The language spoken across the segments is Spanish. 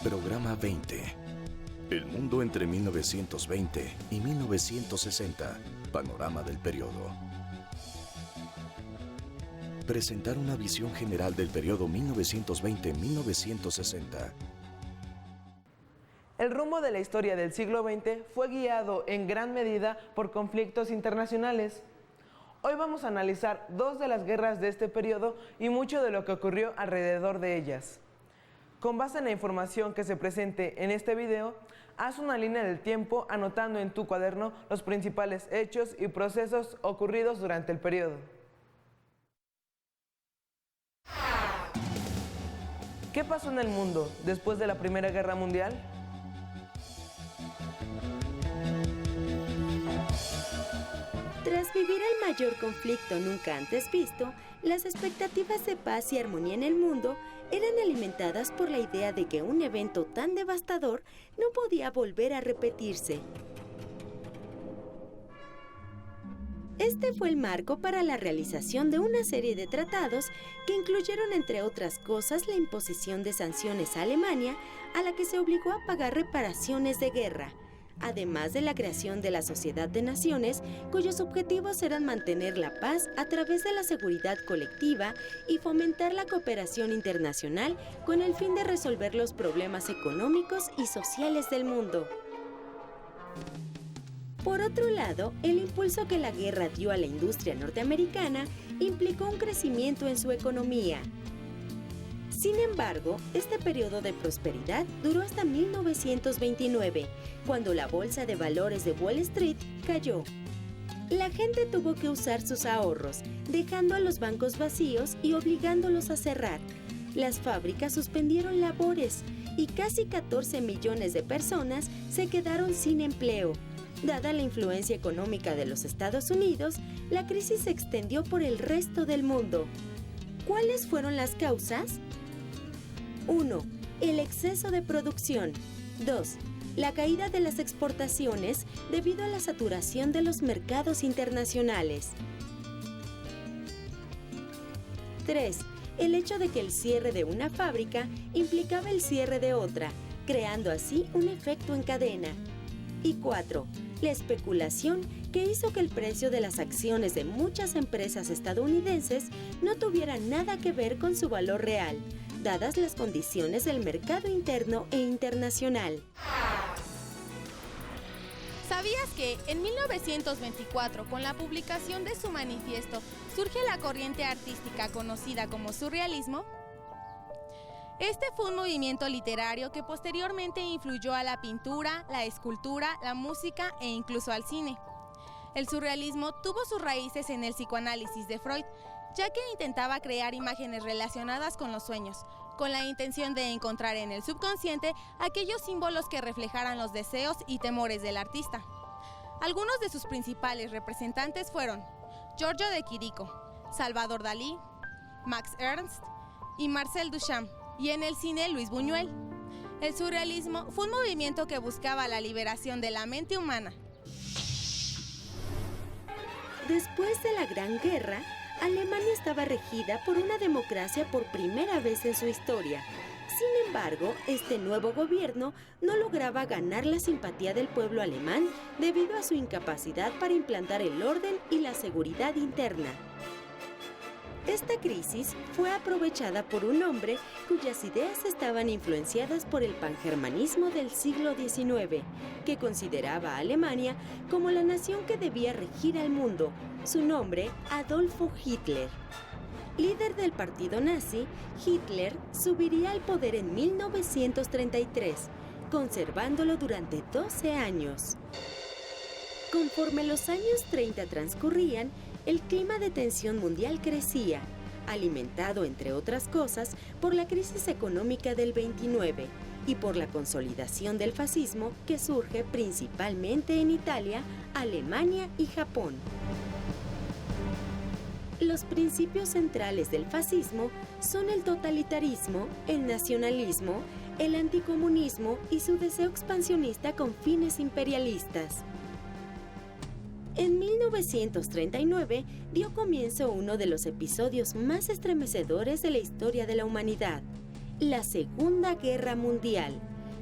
Programa 20. El mundo entre 1920 y 1960. Panorama del periodo. Presentar una visión general del periodo 1920-1960. El rumbo de la historia del siglo XX fue guiado en gran medida por conflictos internacionales. Hoy vamos a analizar dos de las guerras de este periodo y mucho de lo que ocurrió alrededor de ellas. Con base en la información que se presente en este video, haz una línea del tiempo anotando en tu cuaderno los principales hechos y procesos ocurridos durante el periodo. ¿Qué pasó en el mundo después de la Primera Guerra Mundial? Tras vivir el mayor conflicto nunca antes visto, las expectativas de paz y armonía en el mundo eran alimentadas por la idea de que un evento tan devastador no podía volver a repetirse. Este fue el marco para la realización de una serie de tratados que incluyeron, entre otras cosas, la imposición de sanciones a Alemania, a la que se obligó a pagar reparaciones de guerra, además de la creación de la Sociedad de Naciones, cuyos objetivos eran mantener la paz a través de la seguridad colectiva y fomentar la cooperación internacional con el fin de resolver los problemas económicos y sociales del mundo. Por otro lado, el impulso que la guerra dio a la industria norteamericana implicó un crecimiento en su economía. Sin embargo, este periodo de prosperidad duró hasta 1929, cuando la bolsa de valores de Wall Street cayó. La gente tuvo que usar sus ahorros, dejando a los bancos vacíos y obligándolos a cerrar. Las fábricas suspendieron labores y casi 14 millones de personas se quedaron sin empleo. Dada la influencia económica de los Estados Unidos, la crisis se extendió por el resto del mundo. ¿Cuáles fueron las causas? 1. El exceso de producción. 2. La caída de las exportaciones debido a la saturación de los mercados internacionales. 3. El hecho de que el cierre de una fábrica implicaba el cierre de otra, creando así un efecto en cadena. Y 4. La especulación que hizo que el precio de las acciones de muchas empresas estadounidenses no tuviera nada que ver con su valor real, dadas las condiciones del mercado interno e internacional. ¿Sabías que en 1924, con la publicación de su manifiesto, surge la corriente artística conocida como surrealismo? Este fue un movimiento literario que posteriormente influyó a la pintura, la escultura, la música e incluso al cine. El surrealismo tuvo sus raíces en el psicoanálisis de Freud, ya que intentaba crear imágenes relacionadas con los sueños, con la intención de encontrar en el subconsciente aquellos símbolos que reflejaran los deseos y temores del artista. Algunos de sus principales representantes fueron Giorgio de Chirico, Salvador Dalí, Max Ernst y Marcel Duchamp, y en el cine Luis Buñuel. El surrealismo fue un movimiento que buscaba la liberación de la mente humana. Después de la Gran Guerra, Alemania estaba regida por una democracia por primera vez en su historia. Sin embargo, este nuevo gobierno no lograba ganar la simpatía del pueblo alemán debido a su incapacidad para implantar el orden y la seguridad interna. Esta crisis fue aprovechada por un hombre cuyas ideas estaban influenciadas por el pangermanismo del siglo XIX, que consideraba a Alemania como la nación que debía regir al mundo. Su nombre, Adolfo Hitler. Líder del partido nazi, Hitler subiría al poder en 1933, conservándolo durante 12 años. Conforme los años 30 transcurrían, el clima de tensión mundial crecía, alimentado, entre otras cosas, por la crisis económica del 29 y por la consolidación del fascismo que surge principalmente en Italia, Alemania y Japón. Los principios centrales del fascismo son el totalitarismo, el nacionalismo, el anticomunismo y su deseo expansionista con fines imperialistas. En 1939 dio comienzo uno de los episodios más estremecedores de la historia de la humanidad, la Segunda Guerra Mundial,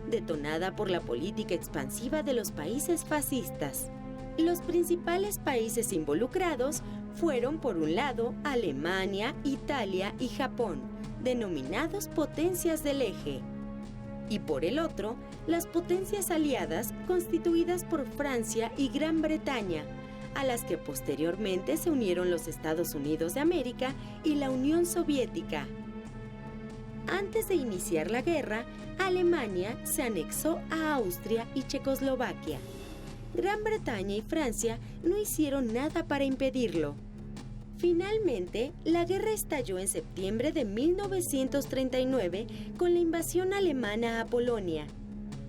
detonada por la política expansiva de los países fascistas. Los principales países involucrados fueron, por un lado, Alemania, Italia y Japón, denominados potencias del eje, y por el otro, las potencias aliadas constituidas por Francia y Gran Bretaña, a las que posteriormente se unieron los Estados Unidos de América y la Unión Soviética. Antes de iniciar la guerra, Alemania se anexó a Austria y Checoslovaquia. Gran Bretaña y Francia no hicieron nada para impedirlo. Finalmente, la guerra estalló en septiembre de 1939 con la invasión alemana a Polonia.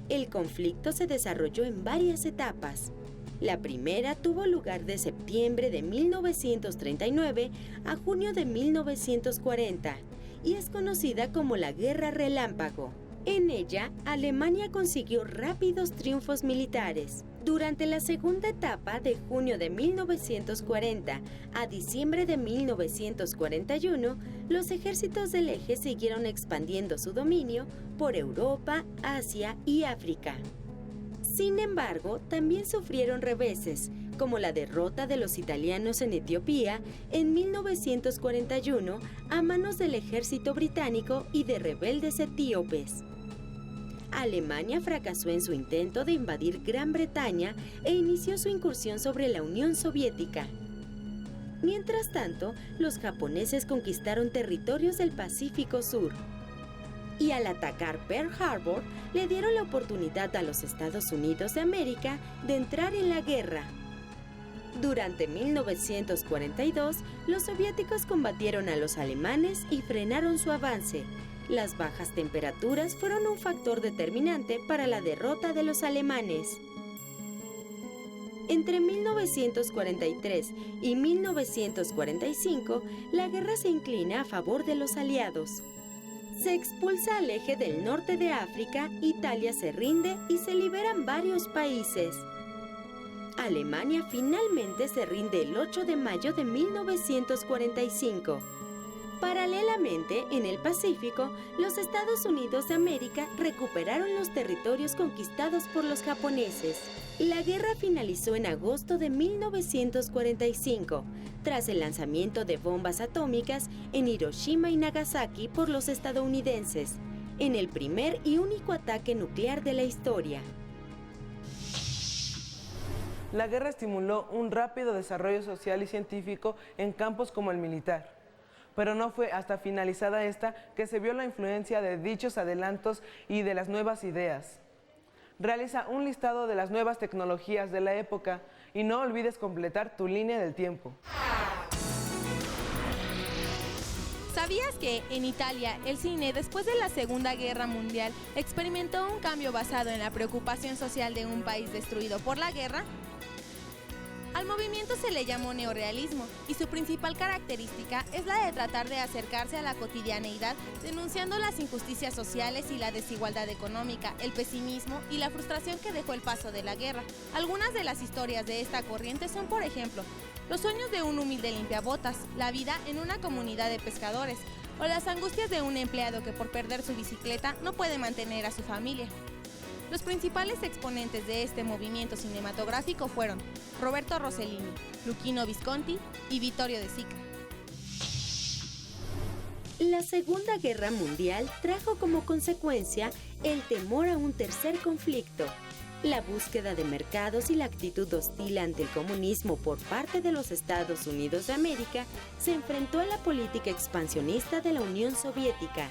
El conflicto se desarrolló en varias etapas. La primera tuvo lugar de septiembre de 1939 a junio de 1940 y es conocida como la Guerra Relámpago. En ella, Alemania consiguió rápidos triunfos militares. Durante la segunda etapa, de junio de 1940 a diciembre de 1941, los ejércitos del eje siguieron expandiendo su dominio por Europa, Asia y África. Sin embargo, también sufrieron reveses, como la derrota de los italianos en Etiopía en 1941 a manos del ejército británico y de rebeldes etíopes. Alemania fracasó en su intento de invadir Gran Bretaña e inició su incursión sobre la Unión Soviética. Mientras tanto, los japoneses conquistaron territorios del Pacífico Sur. Y al atacar Pearl Harbor, le dieron la oportunidad a los Estados Unidos de América de entrar en la guerra. Durante 1942, los soviéticos combatieron a los alemanes y frenaron su avance. Las bajas temperaturas fueron un factor determinante para la derrota de los alemanes. Entre 1943 y 1945, la guerra se inclina a favor de los aliados. Se expulsa al eje del norte de África, Italia se rinde y se liberan varios países. Alemania finalmente se rinde el 8 de mayo de 1945. Paralelamente, en el Pacífico, los Estados Unidos de América recuperaron los territorios conquistados por los japoneses. La guerra finalizó en agosto de 1945, tras el lanzamiento de bombas atómicas en Hiroshima y Nagasaki por los estadounidenses, en el primer y único ataque nuclear de la historia. La guerra estimuló un rápido desarrollo social y científico en campos como el militar. Pero no fue hasta finalizada esta que se vio la influencia de dichos adelantos y de las nuevas ideas. Realiza un listado de las nuevas tecnologías de la época y no olvides completar tu línea del tiempo. ¿Sabías que en Italia el cine, después de la Segunda Guerra Mundial, experimentó un cambio basado en la preocupación social de un país destruido por la guerra? Al movimiento se le llamó neorrealismo y su principal característica es la de tratar de acercarse a la cotidianeidad, denunciando las injusticias sociales y la desigualdad económica, el pesimismo y la frustración que dejó el paso de la guerra. Algunas de las historias de esta corriente son, por ejemplo, los sueños de un humilde limpiabotas, la vida en una comunidad de pescadores, o las angustias de un empleado que por perder su bicicleta no puede mantener a su familia. Los principales exponentes de este movimiento cinematográfico fueron Roberto Rossellini, Luchino Visconti y Vittorio De Sica. La Segunda Guerra Mundial trajo como consecuencia el temor a un tercer conflicto. La búsqueda de mercados y la actitud hostil ante el comunismo por parte de los Estados Unidos de América se enfrentó a la política expansionista de la Unión Soviética.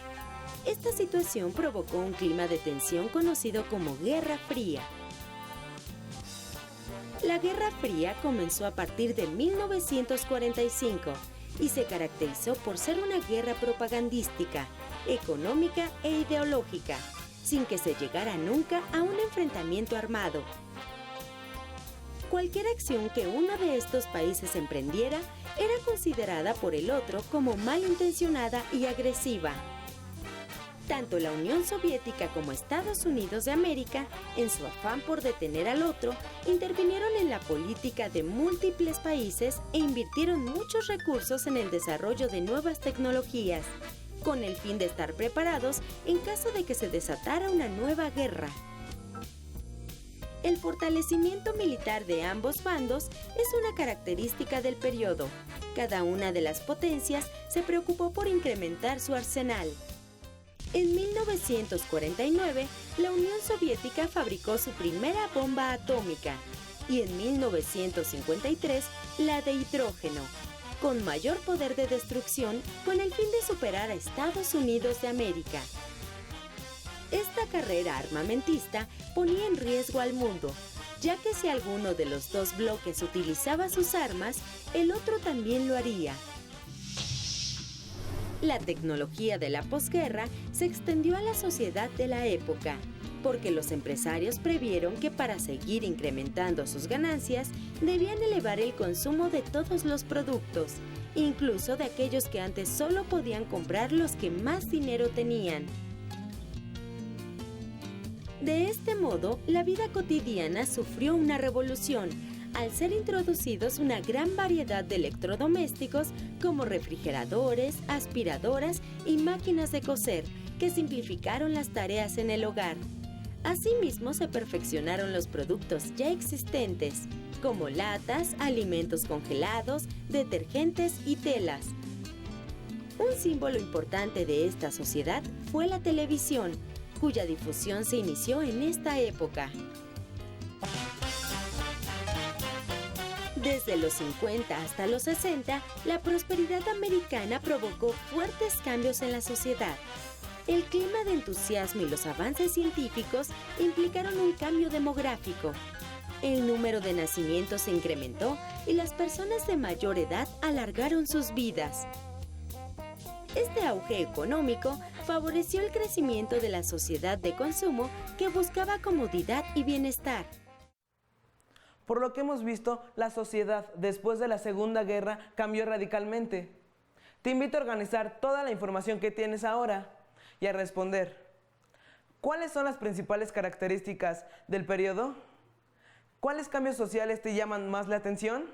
Esta situación provocó un clima de tensión conocido como Guerra Fría. La Guerra Fría comenzó a partir de 1945 y se caracterizó por ser una guerra propagandística, económica e ideológica, sin que se llegara nunca a un enfrentamiento armado. Cualquier acción que uno de estos países emprendiera era considerada por el otro como malintencionada y agresiva. Tanto la Unión Soviética como Estados Unidos de América, en su afán por detener al otro, intervinieron en la política de múltiples países e invirtieron muchos recursos en el desarrollo de nuevas tecnologías, con el fin de estar preparados en caso de que se desatara una nueva guerra. El fortalecimiento militar de ambos bandos es una característica del periodo. Cada una de las potencias se preocupó por incrementar su arsenal. En 1949, la Unión Soviética fabricó su primera bomba atómica y en 1953 la de hidrógeno, con mayor poder de destrucción con el fin de superar a Estados Unidos de América. Esta carrera armamentista ponía en riesgo al mundo, ya que si alguno de los dos bloques utilizaba sus armas, el otro también lo haría. La tecnología de la posguerra se extendió a la sociedad de la época, porque los empresarios previeron que para seguir incrementando sus ganancias, debían elevar el consumo de todos los productos, incluso de aquellos que antes solo podían comprar los que más dinero tenían. De este modo, la vida cotidiana sufrió una revolución, al ser introducidos una gran variedad de electrodomésticos como refrigeradores, aspiradoras y máquinas de coser, que simplificaron las tareas en el hogar. Asimismo, se perfeccionaron los productos ya existentes, como latas, alimentos congelados, detergentes y telas. Un símbolo importante de esta sociedad fue la televisión, cuya difusión se inició en esta época. Desde los 50 hasta los 60, la prosperidad americana provocó fuertes cambios en la sociedad. El clima de entusiasmo y los avances científicos implicaron un cambio demográfico. El número de nacimientos se incrementó y las personas de mayor edad alargaron sus vidas. Este auge económico favoreció el crecimiento de la sociedad de consumo que buscaba comodidad y bienestar. Por lo que hemos visto, la sociedad después de la Segunda Guerra cambió radicalmente. Te invito a organizar toda la información que tienes ahora y a responder. ¿Cuáles son las principales características del periodo? ¿Cuáles cambios sociales te llaman más la atención?